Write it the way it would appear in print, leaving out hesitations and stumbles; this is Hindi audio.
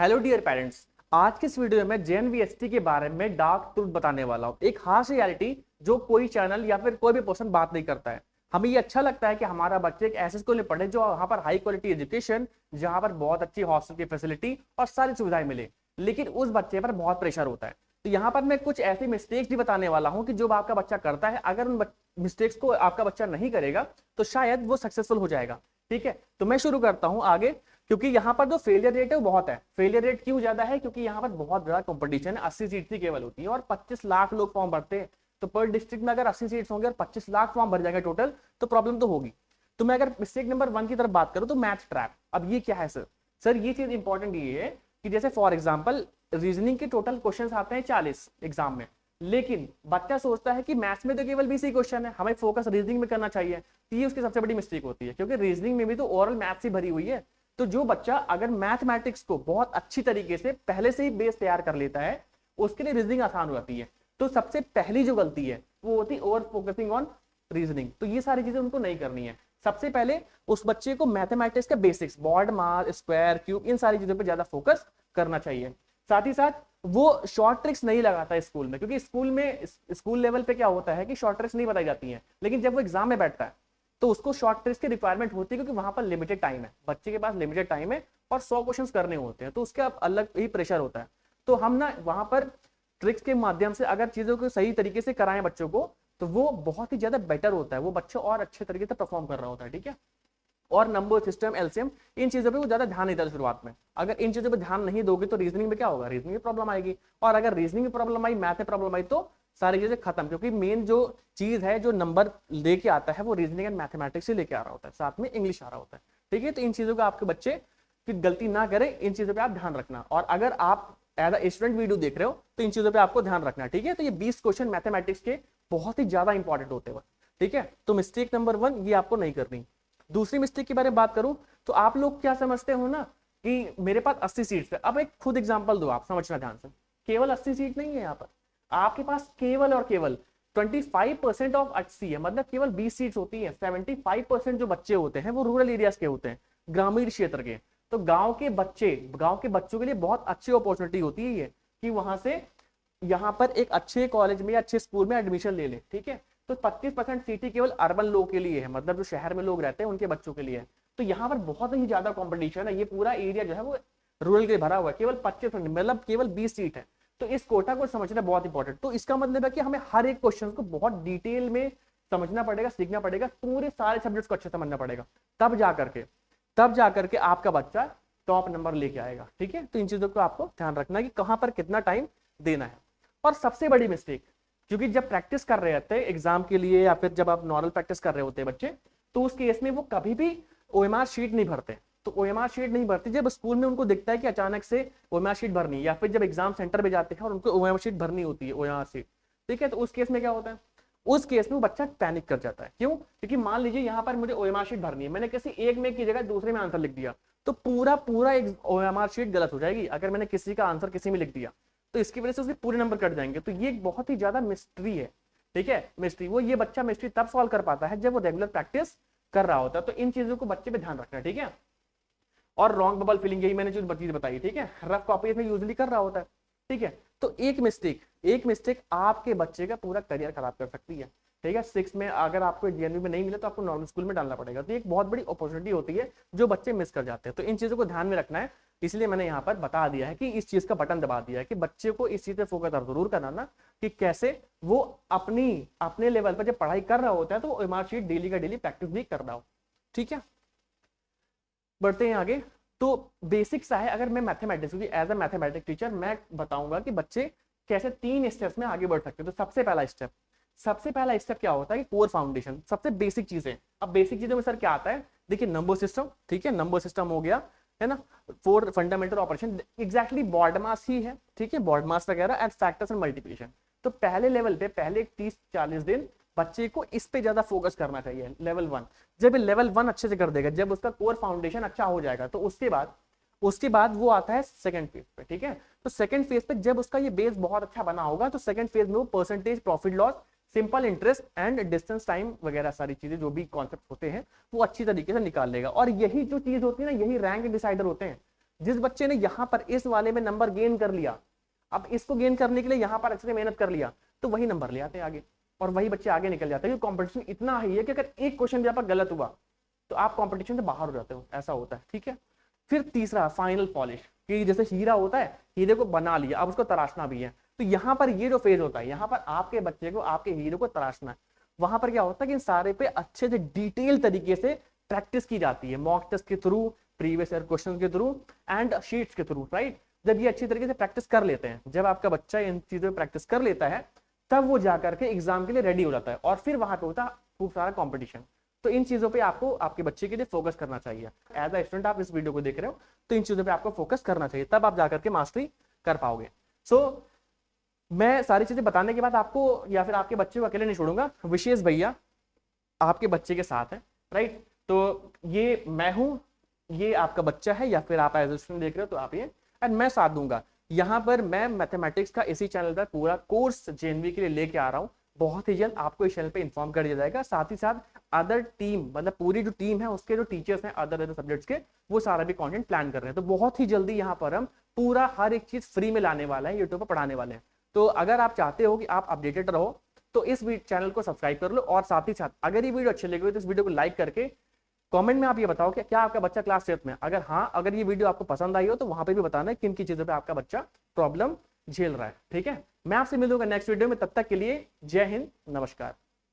Hello dear parents. आज के इस वीडियो में जेएनवीएसटी के बारे में डार्क ट्रूथ बताने वाला हूँ, एक हार्श रियलिटी जो कोई चैनल या फिर कोई भी पर्सन बात नहीं करता है। हमें ये अच्छा लगता है कि हमारा बच्चे एक ऐसे स्कूल में पढ़े जो वहाँ पर हाई क्वालिटी एजुकेशन, जहाँ पर बहुत अच्छी हॉस्टल की फैसिलिटी और सारी सुविधाएं मिले, लेकिन उस बच्चे पर बहुत प्रेशर होता है। तो यहाँ पर मैं कुछ ऐसी मिस्टेक्स भी बताने वाला हूँ कि जो आपका बच्चा करता है, अगर उन मिस्टेक्स को आपका बच्चा नहीं करेगा तो शायद वो सक्सेसफुल हो जाएगा। ठीक है, तो मैं शुरू करता हूँ आगे। क्योंकि यहाँ पर जो फेलियर रेट है वो बहुत है। फेलियर रेट क्यों ज्यादा है? क्योंकि यहाँ पर बहुत ज्यादा कंपटीशन है। 80 सीट ही केवल होती है और 25 लाख लोग फॉर्म भरते हैं। तो पर डिस्ट्रिक्ट में अगर 80 सीट्स होंगे और 25 लाख फॉर्म भर जाएंगे टोटल, तो प्रॉब्लम तो होगी। तो मैं अगर मिस्टेक नंबर 1 की तरफ बात करूं तो मैथ ट्रैप। अब ये क्या है सर? सर ये चीज इंपॉर्टेंट ये है कि जैसे फॉर एग्जाम्पल रीजनिंग के टोटल क्वेश्चन आते हैं 40 एग्जाम में, लेकिन बच्चा सोचता है कि मैथ्स में तो केवल 20 ही क्वेश्चन है, हमें फोकस रीजनिंग में करना चाहिए। तो ये उसकी सबसे बड़ी मिस्टेक होती है, क्योंकि रीजनिंग में भी तो ओवरऑल मैथ्स ही भरी हुई है। तो जो बच्चा अगर मैथमेटिक्स को बहुत अच्छी तरीके से पहले से ही बेस तैयार कर लेता है, उसके लिए रीजनिंग आसान हो जाती है। तो सबसे पहली जो गलती है वो होती है ओवर फोकसिंग ऑन रीजनिंग। तो ये सारी चीजें उनको नहीं करनी है। सबसे पहले उस बच्चे को मैथमेटिक्स का बेसिक्स, बॉर्ड मास, स्क्वायर, क्यूब, इन सारी चीजों पर ज्यादा फोकस करना चाहिए। साथ ही साथ वो शॉर्ट ट्रिक्स नहीं लगाता है स्कूल में, क्योंकि स्कूल लेवल पे क्या होता है कि शॉर्ट ट्रिक्स नहीं बताई जाती हैं, लेकिन जब वो एग्जाम में बैठता है तो उसको शॉर्ट ट्रिक्स की रिक्वायरमेंट होती है, क्योंकि वहां पर लिमिटेड टाइम है, बच्चे के पास लिमिटेड टाइम है और 100 क्वेश्चन करने होते हैं, तो उसका अलग ही प्रेशर होता है। तो हम ना वहां पर ट्रिक्स के माध्यम से अगर चीजों को सही तरीके से कराएं बच्चों को, तो वो बहुत ही ज्यादा बेटर होता है, वो बच्चा और अच्छे तरीके से परफॉर्म कर रहा होता है। ठीक है, और नंबर सिस्टम, एलसीएम, इन चीजों पे वो ज्यादा ध्यान नहीं देता शुरुआत में। अगर इन चीजों पे ध्यान नहीं दोगे तो रीजनिंग में क्या होगा? रीजनिंग में प्रॉब्लम आएगी। और अगर रीजनिंग में प्रॉब्लम आई, मैथ में प्रॉब्लम आई, तो सारी चीजें खत्म। क्योंकि मेन जो चीज है, जो नंबर लेके आता है, वो रीजनिंग एंड मैथमेटिक्स से लेके आ रहा होता है, साथ में इंग्लिश आ रहा होता है। ठीक है, तो इन चीजों का आपके बच्चे फिर गलती ना करें, इन चीजों पर आप ध्यान रखना। और अगर आप एज अ स्टूडेंट वीडियो देख रहे हो तो इन चीजों पर आपको ध्यान रखना। ठीक है, तो ये 20 क्वेश्चन मैथमेटिक्स के बहुत ही ज्यादा इंपॉर्टेंट होते हैं। ठीक है, तो मिस्टेक नंबर 1 ये आपको नहीं करनी। दूसरी मिस्टेक के बारे में बात करूं तो आप लोग क्या समझते हो ना कि मेरे पास 80 सीट्स है। अब एक खुद एग्जांपल दो, आप समझना ध्यान से। केवल 80 सीट नहीं है यहाँ पर, आपके पास केवल और केवल 25% ऑफ 80 है, मतलब केवल 20 सीट्स होती है। 75% जो बच्चे होते हैं वो रूरल एरियाज के होते हैं, ग्रामीण क्षेत्र के। तो गांव के बच्चों के लिए बहुत अच्छी अपॉर्चुनिटी होती है ये, कि वहां से यहाँ पर एक अच्छे कॉलेज में या अच्छे स्कूल में एडमिशन ले ले। ठीक है, तो 25% सीटें केवल अर्बन लोग के लिए है, मतलब जो शहर में लोग रहते हैं उनके बच्चों के लिए है। तो यहाँ पर बहुत ही ज्यादा कंपटीशन है, ये पूरा एरिया जो है वो रूरल के भरा हुआ है। केवल 25%, मतलब केवल 20 सीट है। तो इस कोटा को समझना बहुत इंपॉर्टेंट। तो इसका मतलब है कि हमें हर एक क्वेश्चन को बहुत डिटेल में समझना पड़ेगा, सीखना पड़ेगा, पूरे सारे सब्जेक्ट्स को अच्छे से समझना पड़ेगा, तब जाकर के आपका बच्चा टॉप नंबर लेके आएगा। ठीक है, तो इन चीजों को आपको ध्यान रखना है कि कहां पर कितना टाइम देना है। और सबसे बड़ी मिस्टेक, क्योंकि जब प्रैक्टिस कर रहे होते हैं एग्जाम के लिए या फिर जब आप नॉर्मल प्रैक्टिस कर रहे होते हैं बच्चे, तो उस केस में वो कभी भी ओएमआर शीट नहीं भरते। तो ओएमआर शीट नहीं भरते जब स्कूल में उनको दिखता है कि अचानक से ओएमआर शीट भरनी, या फिर जब एग्जाम सेंटर पे जाते हैं और उनको ओएमआर शीट भरनी होती है, ओएमआर शीट। ठीक है, तो उस केस में क्या होता है? उस केस में वो बच्चा पैनिक कर जाता है। क्यों? क्योंकि मान लीजिए यहाँ पर मुझे ओएमआर शीट भरनी है, मैंने किसी एक में की जगह दूसरे में आंसर लिख दिया, तो पूरा पूरा एक ओएमआर शीट गलत हो जाएगी। अगर मैंने किसी का आंसर किसी में लिख दिया तो इसकी वजह से उसके पूरे नंबर कट जाएंगे। तो ये एक बहुत ही ज्यादा मिस्ट्री है। ठीक है, मिस्ट्री, वो ये बच्चा मिस्ट्री तब सॉल्व कर पाता है जब वो रेगुलर प्रैक्टिस कर रहा होता है। तो इन चीजों को बच्चे पे ध्यान रखना है। ठीक है, और रॉन्ग बबल फिलिंग, यही मैंने जो चीज बताई। ठीक है, रफ कॉपी में यूजली कर रहा होता है। ठीक है, तो एक मिस्टेक आपके बच्चे का पूरा करियर खराब कर सकती है। ठीक है, 6 में अगर आपको जेएनयू में नहीं मिले तो आपको नॉर्मल स्कूल में डालना पड़ेगा। तो एक बहुत बड़ी अपॉर्चुनिटी होती है जो बच्चे मिस कर जाते हैं। तो इन चीजों को ध्यान में रखना है, इसलिए मैंने यहाँ पर बता दिया है कि इस चीज का बटन दबा दिया है कि बच्चे को इस चीज पे फोकस जरूर करना ना, कि कैसे वो अपने लेवल पर जब पढ़ाई कर रहा होता है तो ओएमआर शीट डेली का डेली प्रैक्टिस भी कर रहा हो। ठीक है, बढ़ते हैं आगे। तो बेसिक सा है, अगर मैं मैथमेटिक्स, क्योंकि एज अ मैथमेटिक्स टीचर मैं बताऊंगा कि बच्चे कैसे 3 स्टेप्स में आगे बढ़ सकते हैं। तो सबसे पहला स्टेप क्या होता है कि कोर फाउंडेशन, सबसे बेसिक चीजें। अब बेसिक चीजों में सर क्या आता है? देखिए, नंबर सिस्टम। ठीक है, नंबर सिस्टम हो गया, है ना। 4 फंडामेंटल ऑपरेशन, एग्जैक्टली बॉड मास ही है। ठीक है, बॉड मास वगैरह एंड फैक्टर्स एंड मल्टीप्लिकेशन। तो पहले लेवल पे पहले 30-40 दिन बच्चे को इस पे ज्यादा फोकस करना चाहिए, लेवल 1। जब लेवल 1 अच्छे से कर देगा, जब उसका कोर फाउंडेशन अच्छा हो जाएगा, तो उसके बाद वो आता है सेकंड फेज पे। ठीक है, तो सेकंड फेज पे जब उसका ये बेस बहुत अच्छा बना होगा, तो सेकंड फेज में वो percentage, profit loss, simple interest and distance time वगैरह सारी चीजें जो भी कॉन्सेप्ट होते हैं वो अच्छी तरीके से निकाल लेगा। और यही जो चीज होती है ना, यही रैंक डिसाइडर होते हैं। जिस बच्चे ने यहाँ पर इस वाले में नंबर गेन कर लिया, अब इसको गेन करने के लिए यहाँ पर अच्छे से मेहनत कर लिया, तो वही नंबर ले आते हैं आगे, और वही बच्चे आगे निकल जाते हैं। क्योंकि कंपटीशन इतना हाई है कि अगर एक क्वेश्चन भी आपका गलत हुआ तो आप कंपटीशन से बाहर हो जाते हो, ऐसा होता है। ठीक है, फिर तीसरा फाइनल पॉलिश, कि जैसे हीरा होता है, हीरे को बना लिया, अब उसको तराशना भी है। तो यहाँ पर ये जो फेज होता है, यहाँ पर आपके बच्चे को आपके हीरो को तराशना है। वहां पर क्या होता है कि इन सारे पे अच्छे से डिटेल तरीके से प्रैक्टिस की जाती है, मॉक टेस्ट के थ्रू, प्रीवियस ईयर क्वेश्चन के थ्रू एंड शीट्स के थ्रू, राइट। जब ये अच्छी तरीके से प्रैक्टिस कर लेते हैं, जब आपका बच्चा इन चीजों में प्रैक्टिस कर लेता है, तब वो जाकर के एग्जाम के लिए रेडी हो जाता है, और फिर वहां पे होता है खूब सारा कॉम्पिटिशन। तो इन चीजों पे आपको आपके बच्चे के लिए फोकस करना चाहिए। एज अ स्टूडेंट आप इस वीडियो को देख रहे हो, तो इन चीजों पे आपको फोकस करना चाहिए, तब आप जाकर के मास्टरी कर पाओगे। सो मैं सारी चीजें बताने के बाद आपको या फिर आपके बच्चे को अकेले नहीं छोड़ूंगा, विशेष भैया आपके बच्चे के साथ है, राइट। तो ये मैं हूं, ये आपका बच्चा है, या फिर आप एज ए स्टूडेंट देख रहे हो तो आप ये, एंड मैं साथ दूंगा। यहाँ पर मैं मैथमेटिक्स का इसी चैनल पर पूरा कोर्स जेएनवी के लिए लेके आ रहा हूँ। बहुत ही जल्द आपको इस चैनल पे इन्फॉर्म कर दिया जाएगा। साथ ही साथ अदर टीम, मतलब पूरी जो टीम है उसके जो टीचर्स हैं अदर सब्जेक्ट्स के, वो सारा भी कंटेंट प्लान कर रहे हैं। तो बहुत ही जल्दी यहाँ पर हम पूरा हर एक चीज फ्री में लाने वाला है, यूट्यूब पर पढ़ाने वाले हैं। तो अगर आप चाहते हो कि आप अपडेटेड रहो, तो इस चैनल को सब्सक्राइब कर लो, और साथ ही साथ अगर ये वीडियो अच्छी लगी तो इस वीडियो को लाइक करके कमेंट में आप ये बताओ कि क्या आपका बच्चा क्लास 7 में, अगर हाँ, अगर ये वीडियो आपको पसंद आई हो तो वहां पे भी बताना है किन किन चीजों पे आपका बच्चा प्रॉब्लम झेल रहा है। ठीक है, मैं आपसे मिलूंगा नेक्स्ट वीडियो में, तब तक के लिए जय हिंद, नमस्कार।